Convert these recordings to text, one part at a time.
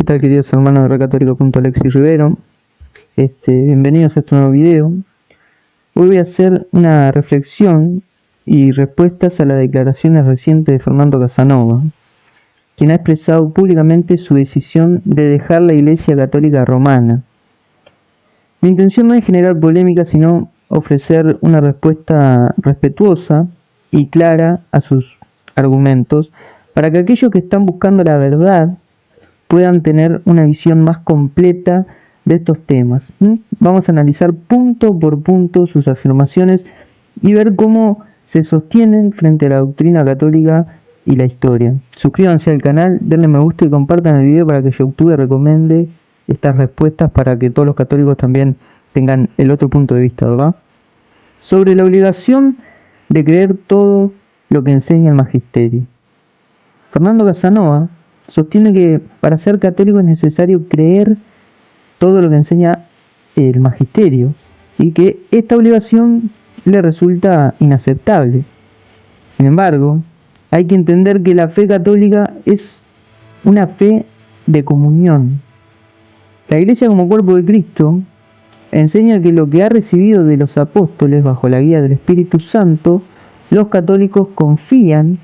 tal, queridos hermanos de Recatólico.Alexis Rivero? Bienvenidos a este nuevo video. Hoy voy a hacer una reflexión y respuestas a las declaraciones recientes de Fernando Casanova, quien ha expresado públicamente su decisión de dejar la Iglesia Católica Romana. Mi intención no es generar polémica, sino ofrecer una respuesta respetuosa y clara a sus argumentos, para que aquellos que están buscando la verdad puedan tener una visión más completa de estos temas. Vamos a analizar punto por punto sus afirmaciones y ver cómo se sostienen frente a la doctrina católica y la historia. Suscríbanse al canal, denle me gusta y compartan el video para que YouTube recomiende estas respuestas para que todos los católicos también tengan el otro punto de vista, ¿verdad? Sobre la obligación de creer todo lo que enseña el magisterio. Fernando Casanova sostiene que para ser católico es necesario creer todo lo que enseña el magisterio y que esta obligación le resulta inaceptable. Sin embargo, hay que entender que la fe católica es una fe de comunión. La Iglesia, como cuerpo de Cristo, enseña que lo que ha recibido de los apóstoles bajo la guía del Espíritu Santo, los católicos confían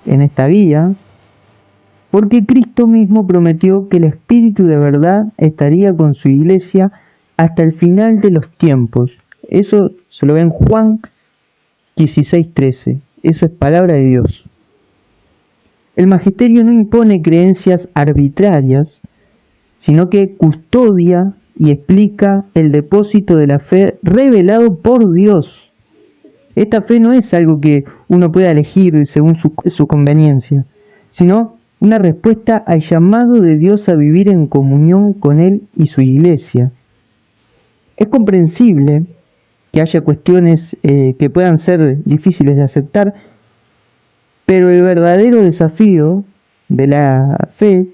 en esta guía, porque Cristo mismo prometió que el Espíritu de verdad estaría con su Iglesia hasta el final de los tiempos. Eso se lo ve en Juan 16:13. Eso es palabra de Dios. El magisterio no impone creencias arbitrarias, sino que custodia y explica el depósito de la fe revelado por Dios. Esta fe no es algo que uno pueda elegir según su conveniencia, sino una respuesta al llamado de Dios a vivir en comunión con Él y su Iglesia. Es comprensible que haya cuestiones que puedan ser difíciles de aceptar, pero el verdadero desafío de la fe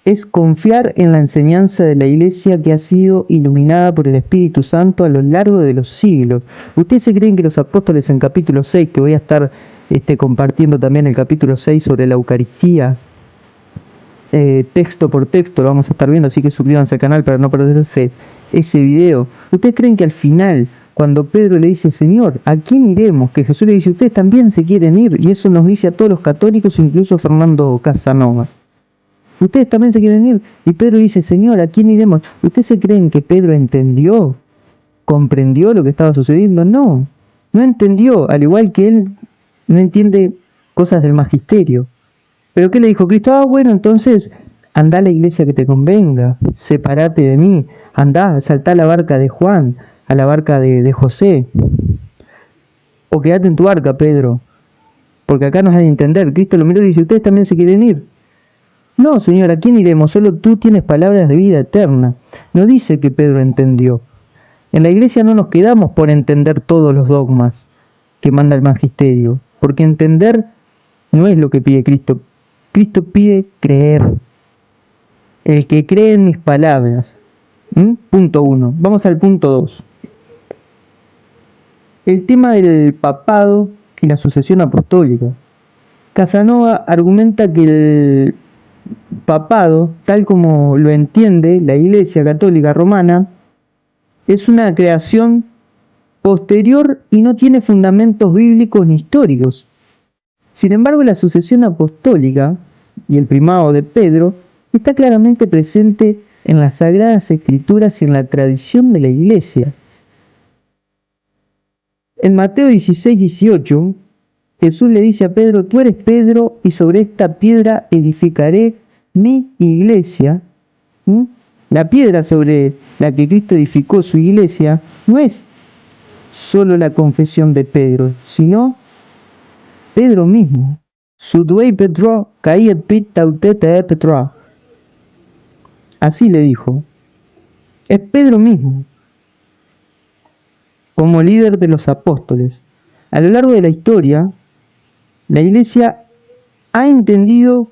es confiar en la enseñanza de la Iglesia que ha sido iluminada por el Espíritu Santo a lo largo de los siglos. ¿Ustedes se creen que los apóstoles en capítulo 6, que voy a estar compartiendo también el capítulo 6 sobre la Eucaristía, texto por texto, lo vamos a estar viendo, así que suscríbanse al canal para no perderse ese video? ¿Ustedes creen que al final, cuando Pedro le dice, Señor, ¿a quién iremos?, que Jesús le dice, ustedes también se quieren ir? Y eso nos dice a todos los católicos, incluso Fernando Casanova. Ustedes también se quieren ir. Y Pedro dice, Señor, ¿a quién iremos? ¿Ustedes se creen que Pedro entendió, comprendió lo que estaba sucediendo? No, no entendió, al igual que él no entiende cosas del magisterio. ¿Pero qué le dijo Cristo? Bueno, entonces andá a la iglesia que te convenga, separate de mí, andá, saltá a la barca de Juan, a la barca de José, o quédate en tu barca, Pedro, porque acá nos ha de entender. Cristo lo miró y dice, ¿ustedes también se quieren ir? No, Señor, ¿a quién iremos? Solo tú tienes palabras de vida eterna. No dice que Pedro entendió. En la iglesia no nos quedamos por entender todos los dogmas que manda el magisterio, porque entender no es lo que pide Cristo. Cristo pide creer. El que cree en mis palabras. Punto 1. Vamos al punto 2. El tema del papado y la sucesión apostólica. Casanova argumenta que el papado, tal como lo entiende la Iglesia Católica Romana, es una creación posterior y no tiene fundamentos bíblicos ni históricos. Sin embargo, la sucesión apostólica y el primado de Pedro está claramente presente en las Sagradas Escrituras y en la tradición de la Iglesia. En Mateo 16:18, Jesús le dice a Pedro, tú eres Pedro y sobre esta piedra edificaré mi iglesia. La piedra sobre la que Cristo edificó su iglesia no es solo la confesión de Pedro, sino Pedro mismo. Suduei Petro, caíet pit tautete Petro. Así le dijo. Es Pedro mismo, como líder de los apóstoles. A lo largo de la historia, la Iglesia ha entendido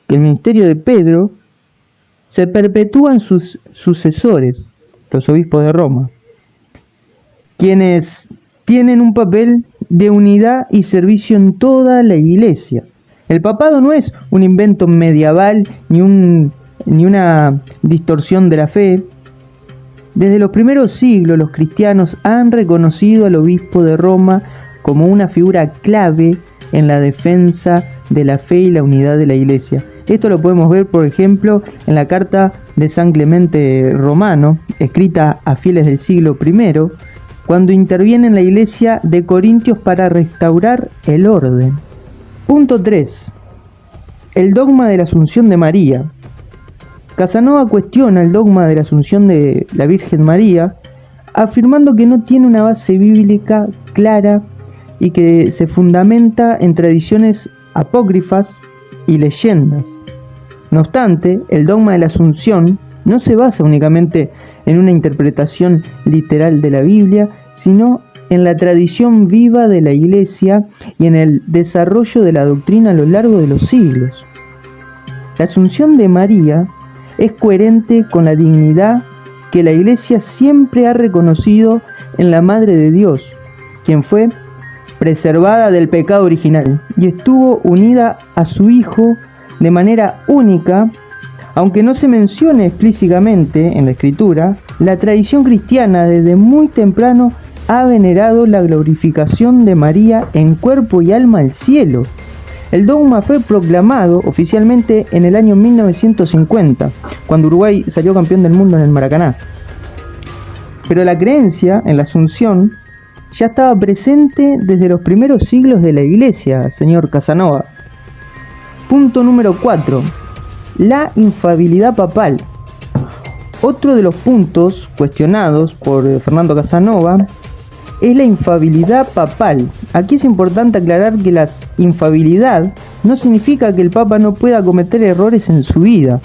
que el ministerio de Pedro se perpetúa en sus sucesores, los obispos de Roma, quienes tienen un papel de unidad y servicio en toda la Iglesia. El papado no es un invento medieval ni un ni una distorsión de la fe. Desde los primeros siglos los cristianos han reconocido al obispo de Roma como una figura clave en la defensa de la fe y la unidad de la Iglesia. Esto lo podemos ver, por ejemplo, en la carta de San Clemente Romano, escrita a fieles del siglo I, cuando interviene en la Iglesia de Corintios para restaurar el orden. Punto 3. El dogma de la Asunción de María. Casanova cuestiona el dogma de la Asunción de la Virgen María, afirmando que no tiene una base bíblica clara y que se fundamenta en tradiciones apócrifas y leyendas. No obstante, el dogma de la Asunción no se basa únicamente en una interpretación literal de la Biblia, sino en la tradición viva de la Iglesia y en el desarrollo de la doctrina a lo largo de los siglos. La Asunción de María es coherente con la dignidad que la Iglesia siempre ha reconocido en la Madre de Dios, quien fue preservada del pecado original y estuvo unida a su Hijo de manera única. Aunque no se mencione explícitamente en la Escritura, la tradición cristiana desde muy temprano ha venerado la glorificación de María en cuerpo y alma al cielo. El dogma fue proclamado oficialmente en el año 1950, cuando Uruguay salió campeón del mundo en el Maracaná. Pero la creencia en la Asunción ya estaba presente desde los primeros siglos de la Iglesia, señor Casanova. Punto número 4. La infalibilidad papal. Otro de los puntos cuestionados por Fernando Casanova es la infalibilidad papal. Aquí es importante aclarar que la infalibilidad no significa que el Papa no pueda cometer errores en su vida,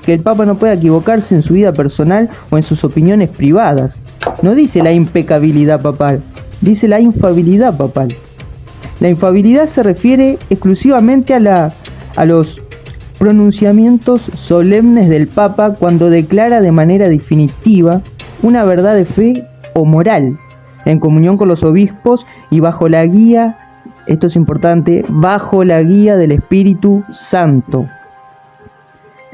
que el Papa no pueda equivocarse en su vida personal o en sus opiniones privadas. No dice la impecabilidad papal, dice la infalibilidad papal. La infalibilidad se refiere exclusivamente a los pronunciamientos solemnes del Papa cuando declara de manera definitiva una verdad de fe o moral, en comunión con los obispos y bajo la guía, esto es importante, bajo la guía del Espíritu Santo.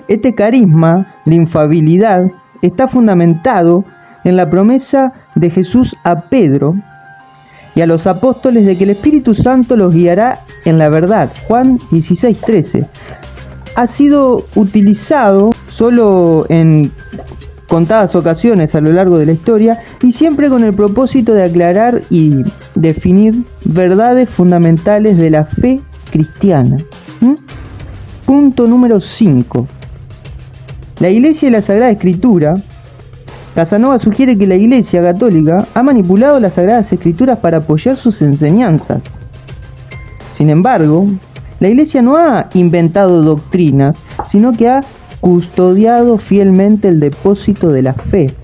Este carisma de infalibilidad está fundamentado en la promesa de Jesús a Pedro y a los apóstoles de que el Espíritu Santo los guiará en la verdad. Juan 16:13. Ha sido utilizado solo en contadas ocasiones a lo largo de la historia y siempre con el propósito de aclarar y definir verdades fundamentales de la fe cristiana. Punto número 5. La Iglesia y la Sagrada Escritura. Casanova sugiere que la Iglesia Católica ha manipulado las Sagradas Escrituras para apoyar sus enseñanzas. Sin embargo, la Iglesia no ha inventado doctrinas, sino que ha custodiado fielmente el depósito de la fe,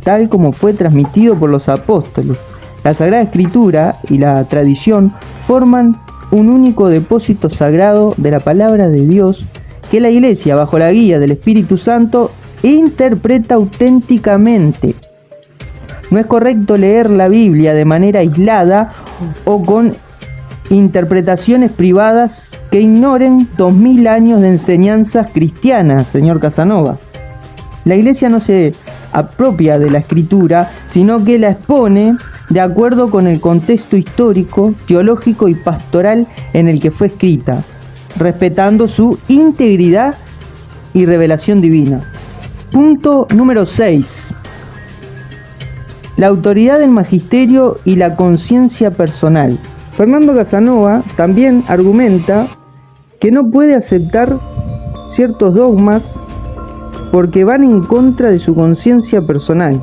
tal como fue transmitido por los apóstoles. La Sagrada Escritura y la tradición forman un único depósito sagrado de la palabra de Dios que la Iglesia, bajo la guía del Espíritu Santo, interpreta auténticamente. No es correcto leer la Biblia de manera aislada o con interpretaciones privadas que ignoren 2000 años de enseñanzas cristianas, señor Casanova. La Iglesia no se apropia de la Escritura, sino que la expone de acuerdo con el contexto histórico, teológico y pastoral en el que fue escrita, respetando su integridad y revelación divina. Punto número 6. La autoridad del magisterio y la conciencia personal. Fernando Casanova también argumenta que no puede aceptar ciertos dogmas porque van en contra de su conciencia personal.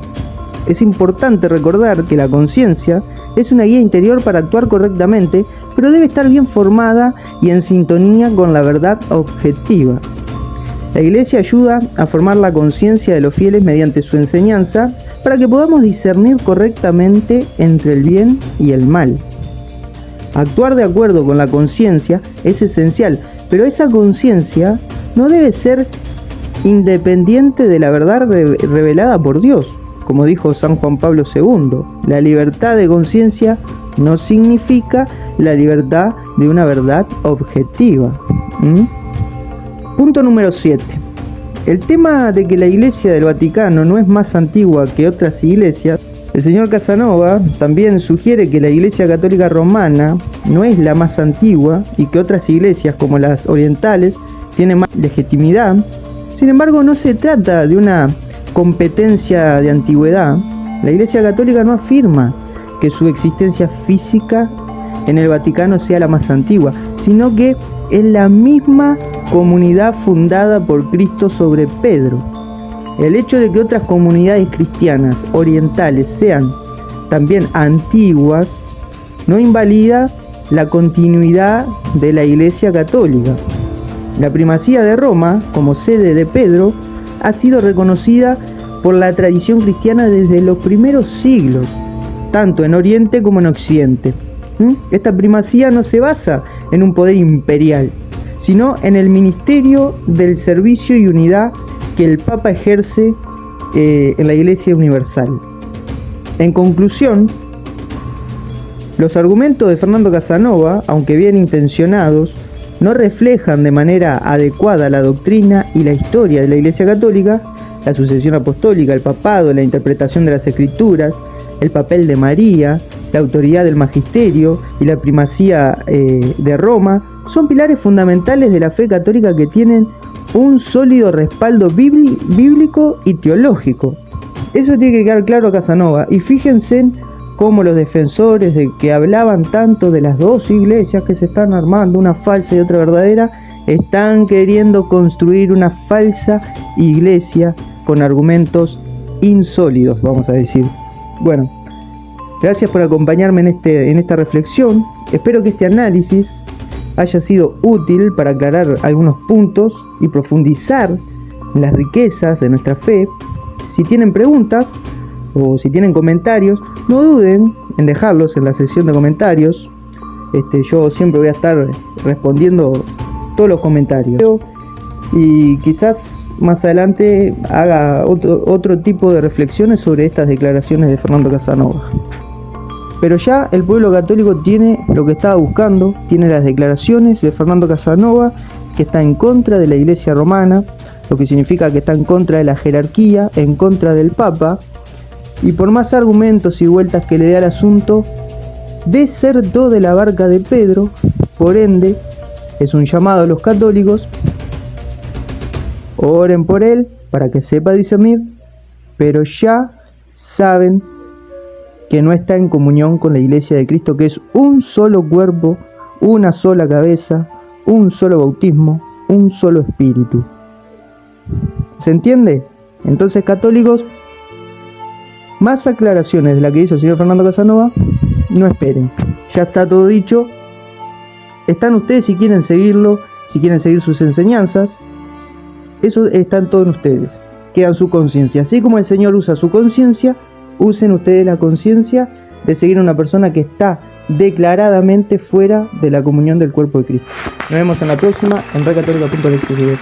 Es importante recordar que la conciencia es una guía interior para actuar correctamente, pero debe estar bien formada y en sintonía con la verdad objetiva. La Iglesia ayuda a formar la conciencia de los fieles mediante su enseñanza para que podamos discernir correctamente entre el bien y el mal. Actuar de acuerdo con la conciencia es esencial, pero esa conciencia no debe ser independiente de la verdad revelada por Dios. Como dijo San Juan Pablo II, la libertad de conciencia no significa la libertad de una verdad objetiva. Punto número 7. el tema de que la Iglesia del Vaticano no es más antigua que otras iglesias, el señor Casanova también sugiere que la Iglesia Católica Romana no es la más antigua y que otras iglesias como las orientales tienen más legitimidad. Sin embargo, no se trata de una competencia de antigüedad. La Iglesia Católica no afirma que su existencia física en el Vaticano sea la más antigua, sino que es la misma comunidad fundada por Cristo sobre Pedro. El hecho de que otras comunidades cristianas orientales sean también antiguas no invalida la continuidad de la Iglesia Católica. La primacía de Roma, como sede de Pedro, ha sido reconocida por la tradición cristiana desde los primeros siglos, tanto en Oriente como en Occidente. Esta primacía no se basa en un poder imperial, sino en el ministerio del servicio y unidad que el Papa ejerce en la Iglesia Universal. En conclusión, los argumentos de Fernando Casanova, aunque bien intencionados, no reflejan de manera adecuada la doctrina y la historia de la Iglesia Católica, la sucesión apostólica, el papado, la interpretación de las Escrituras, el papel de María, la autoridad del magisterio y la primacía de Roma, son pilares fundamentales de la fe católica que tienen un sólido respaldo bíblico y teológico. Eso tiene que quedar claro a Casanova, y fíjense en cómo los defensores de que hablaban tanto de las dos iglesias que se están armando, una falsa y otra verdadera, están queriendo construir una falsa iglesia con argumentos insólidos, vamos a decir. Bueno, gracias por acompañarme en esta reflexión. Espero que este análisis haya sido útil para aclarar algunos puntos y profundizar en las riquezas de nuestra fe. Si tienen preguntas o si tienen comentarios, no duden en dejarlos en la sección de comentarios. Yo siempre voy a estar respondiendo todos los comentarios. Y quizás más adelante haga otro tipo de reflexiones sobre estas declaraciones de Fernando Casanova. Pero ya el pueblo católico tiene lo que estaba buscando, tiene las declaraciones de Fernando Casanova, que está en contra de la Iglesia Romana, lo que significa que está en contra de la jerarquía, en contra del Papa, y por más argumentos y vueltas que le dé al asunto, desertó de la barca de Pedro. Por ende, es un llamado a los católicos: oren por él para que sepa discernir, pero ya saben que no está en comunión con la Iglesia de Cristo, que es un solo cuerpo, una sola cabeza, un solo bautismo, un solo espíritu. ¿Se entiende? Entonces, católicos, más aclaraciones de la que hizo el señor Fernando Casanova, no esperen. Ya está todo dicho. Están ustedes si quieren seguirlo, si quieren seguir sus enseñanzas. Eso está en todos ustedes. Queda en su conciencia. Así como el Señor usa su conciencia, usen ustedes la conciencia de seguir a una persona que está declaradamente fuera de la comunión del cuerpo de Cristo. Nos vemos en la próxima en recatólica.net.